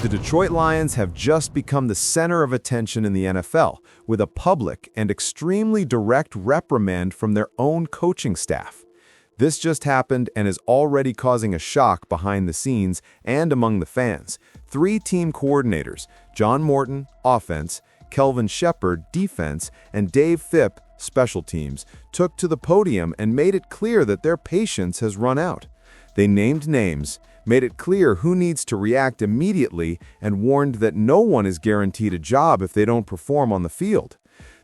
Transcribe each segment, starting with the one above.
The Detroit Lions have just become the center of attention in the NFL, with a public and extremely direct reprimand from their own coaching staff. This just happened and is already causing a shock behind the scenes and among the fans. Three team coordinators, John Morton, offense, Kelvin Shepard, defense, and Dave Phipp, special teams, took to the podium and made it clear that their patience has run out. They named names, made it clear who needs to react immediately, and warned that no one is guaranteed a job if they don't perform on the field.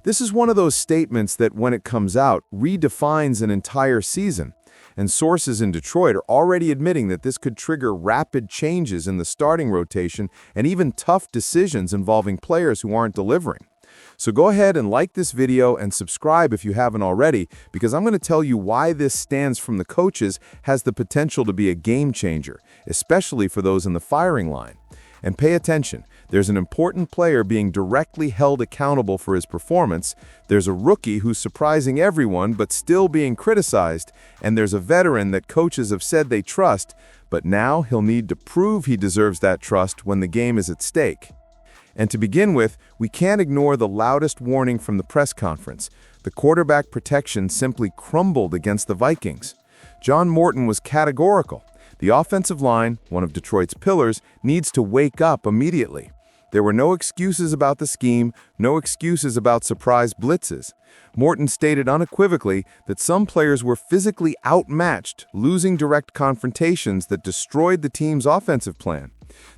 This is one of those statements that, when it comes out, redefines an entire season. And sources in Detroit are already admitting that this could trigger rapid changes in the starting rotation and even tough decisions involving players who aren't delivering. So go ahead and like this video and subscribe if you haven't already, because I'm going to tell you why this stance from the coaches has the potential to be a game changer, especially for those in the firing line. And pay attention, there's an important player being directly held accountable for his performance, there's a rookie who's surprising everyone but still being criticized, and there's a veteran that coaches have said they trust, but now he'll need to prove he deserves that trust when the game is at stake. And to begin with, we can't ignore the loudest warning from the press conference. The quarterback protection simply crumbled against the Vikings. John Morton was categorical. The offensive line, one of Detroit's pillars, needs to wake up immediately. There were no excuses about the scheme, no excuses about surprise blitzes. Morton stated unequivocally that some players were physically outmatched, losing direct confrontations that destroyed the team's offensive plan.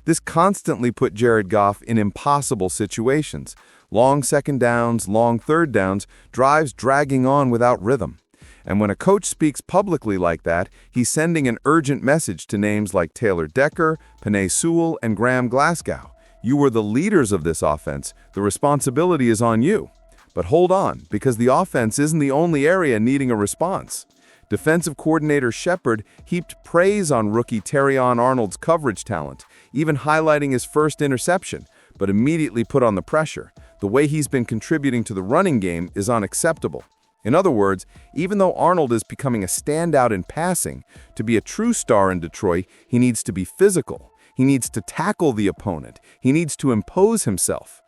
This constantly put Jared Goff in impossible situations. Long second downs, long third downs, drives dragging on without rhythm. And when a coach speaks publicly like that, he's sending an urgent message to names like Taylor Decker, Penei Sewell, and Graham Glasgow. You were the leaders of this offense. The responsibility is on you. But hold on, because the offense isn't the only area needing a response. Defensive coordinator Shepard heaped praise on rookie Terrion Arnold's coverage talent, even highlighting his first interception, but immediately put on the pressure. The way he's been contributing to the running game is unacceptable. In other words, even though Arnold is becoming a standout in passing, to be a true star in Detroit, he needs to be physical. He needs to tackle the opponent. He needs to impose himself.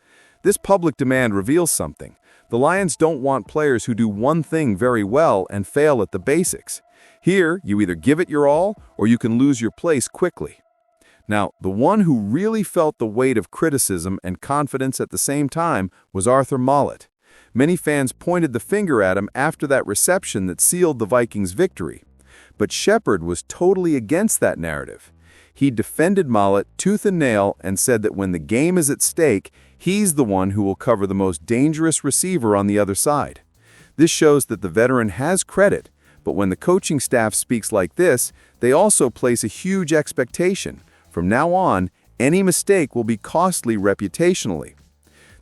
This public demand reveals something. The Lions don't want players who do one thing very well and fail at the basics. Here, you either give it your all or you can lose your place quickly. Now, the one who really felt the weight of criticism and confidence at the same time was Arthur Maulet. Many fans pointed the finger at him after that reception that sealed the Vikings' victory. But Shepard was totally against that narrative. He defended Maulet tooth and nail and said that when the game is at stake, he's the one who will cover the most dangerous receiver on the other side. This shows that the veteran has credit, but when the coaching staff speaks like this, they also place a huge expectation. From now on, any mistake will be costly reputationally.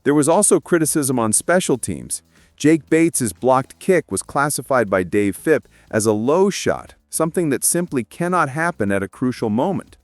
There was also criticism on special teams. Jake Bates' blocked kick was classified by Dave Phipp as a low shot, something that simply cannot happen at a crucial moment.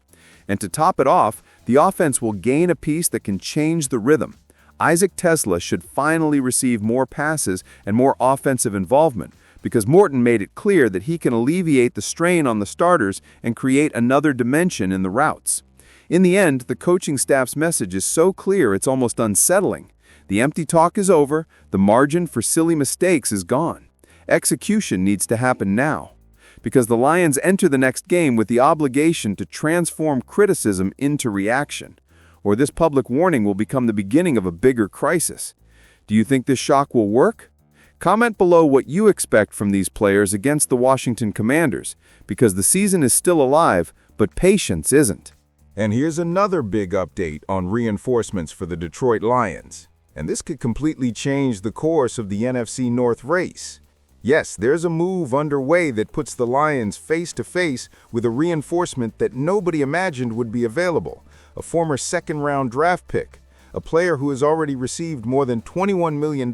And to top it off, the offense will gain a piece that can change the rhythm. Isaac Tesla should finally receive more passes and more offensive involvement, because Morton made it clear that he can alleviate the strain on the starters and create another dimension in the routes. In the end, the coaching staff's message is so clear it's almost unsettling. The empty talk is over, the margin for silly mistakes is gone. Execution needs to happen now, because the Lions enter the next game with the obligation to transform criticism into reaction, or this public warning will become the beginning of a bigger crisis. Do you think this shock will work? Comment below what you expect from these players against the Washington Commanders, because the season is still alive, but patience isn't. And here's another big update on reinforcements for the Detroit Lions. And this could completely change the course of the NFC North race. Yes, there's a move underway that puts the Lions face-to-face with a reinforcement that nobody imagined would be available, a former second-round draft pick, a player who has already received more than $21 million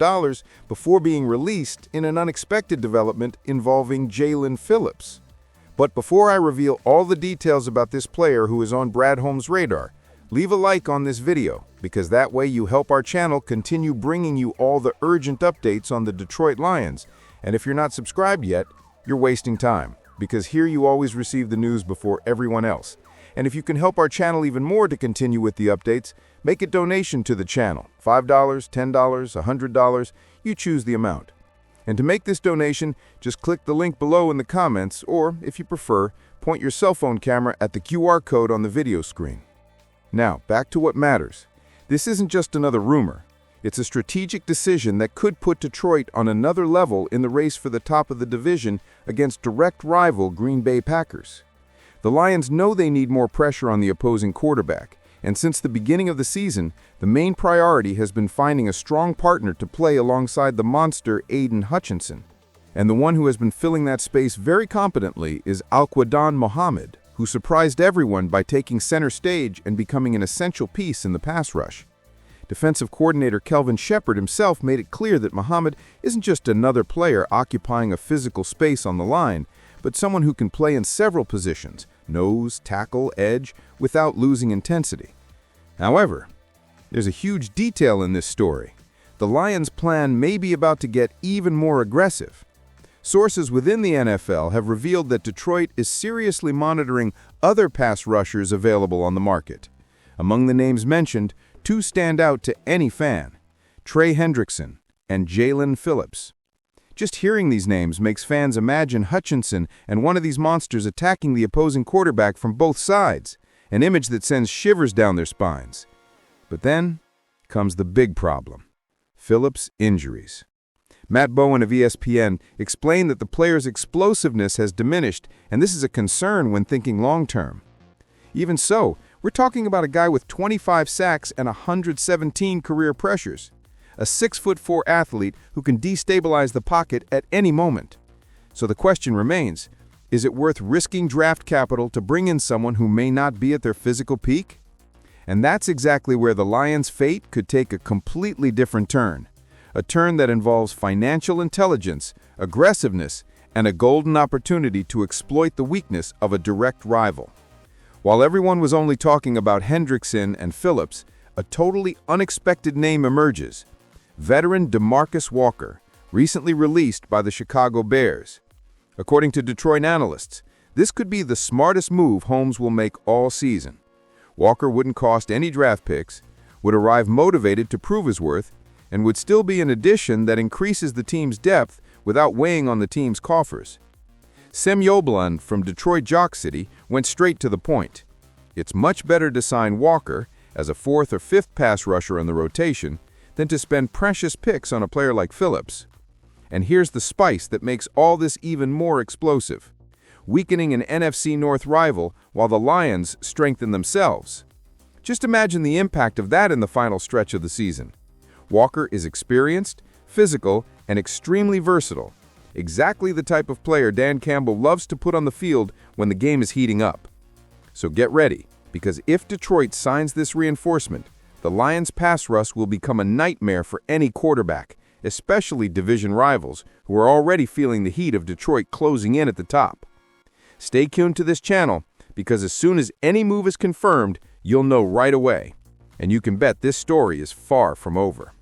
before being released in an unexpected development involving Jalen Phillips. But before I reveal all the details about this player who is on Brad Holmes' radar, leave a like on this video, because that way you help our channel continue bringing you all the urgent updates on the Detroit Lions. And if you're not subscribed yet, you're wasting time, because here you always receive the news before everyone else. And if you can help our channel even more to continue with the updates, make a donation to the channel. $5, $10, $100, you choose the amount. And to make this donation, just click the link below in the comments, or, if you prefer, point your cell phone camera at the QR code on the video screen. Now, back to what matters. This isn't just another rumor. It's a strategic decision that could put Detroit on another level in the race for the top of the division against direct rival Green Bay Packers. The Lions know they need more pressure on the opposing quarterback, and since the beginning of the season, the main priority has been finding a strong partner to play alongside the monster Aiden Hutchinson. And the one who has been filling that space very competently is Al-Quaddan Mohammed, who surprised everyone by taking center stage and becoming an essential piece in the pass rush. Defensive coordinator Kelvin Shepard himself made it clear that Mohammed isn't just another player occupying a physical space on the line, but someone who can play in several positions, nose, tackle, edge, without losing intensity. However, there's a huge detail in this story. The Lions' plan may be about to get even more aggressive. Sources within the NFL have revealed that Detroit is seriously monitoring other pass rushers available on the market. Among the names mentioned, two stand out to any fan: Trey Hendrickson and Jalen Phillips. Just hearing these names makes fans imagine Hutchinson and one of these monsters attacking the opposing quarterback from both sides, an image that sends shivers down their spines. But then comes the big problem: Phillips' injuries. Matt Bowen of ESPN explained that the player's explosiveness has diminished, and this is a concern when thinking long-term. Even so, we're talking about a guy with 25 sacks and 117 career pressures, a 6'4" athlete who can destabilize the pocket at any moment. So the question remains, is it worth risking draft capital to bring in someone who may not be at their physical peak? And that's exactly where the Lions' fate could take a completely different turn, a turn that involves financial intelligence, aggressiveness, and a golden opportunity to exploit the weakness of a direct rival. While everyone was only talking about Hendrickson and Phillips, a totally unexpected name emerges: veteran DeMarcus Walker, recently released by the Chicago Bears. According to Detroit analysts, this could be the smartest move Holmes will make all season. Walker wouldn't cost any draft picks, would arrive motivated to prove his worth, and would still be an addition that increases the team's depth without weighing on the team's coffers. Sem Yoblan from Detroit Jock City went straight to the point. It's much better to sign Walker as a fourth or fifth pass rusher in the rotation than to spend precious picks on a player like Phillips. And here's the spice that makes all this even more explosive: weakening an NFC North rival while the Lions strengthen themselves. Just imagine the impact of that in the final stretch of the season. Walker is experienced, physical, and extremely versatile. Exactly the type of player Dan Campbell loves to put on the field when the game is heating up. So get ready, because if Detroit signs this reinforcement, the Lions' pass rush will become a nightmare for any quarterback, especially division rivals who are already feeling the heat of Detroit closing in at the top. Stay tuned to this channel, because as soon as any move is confirmed, you'll know right away. And you can bet this story is far from over.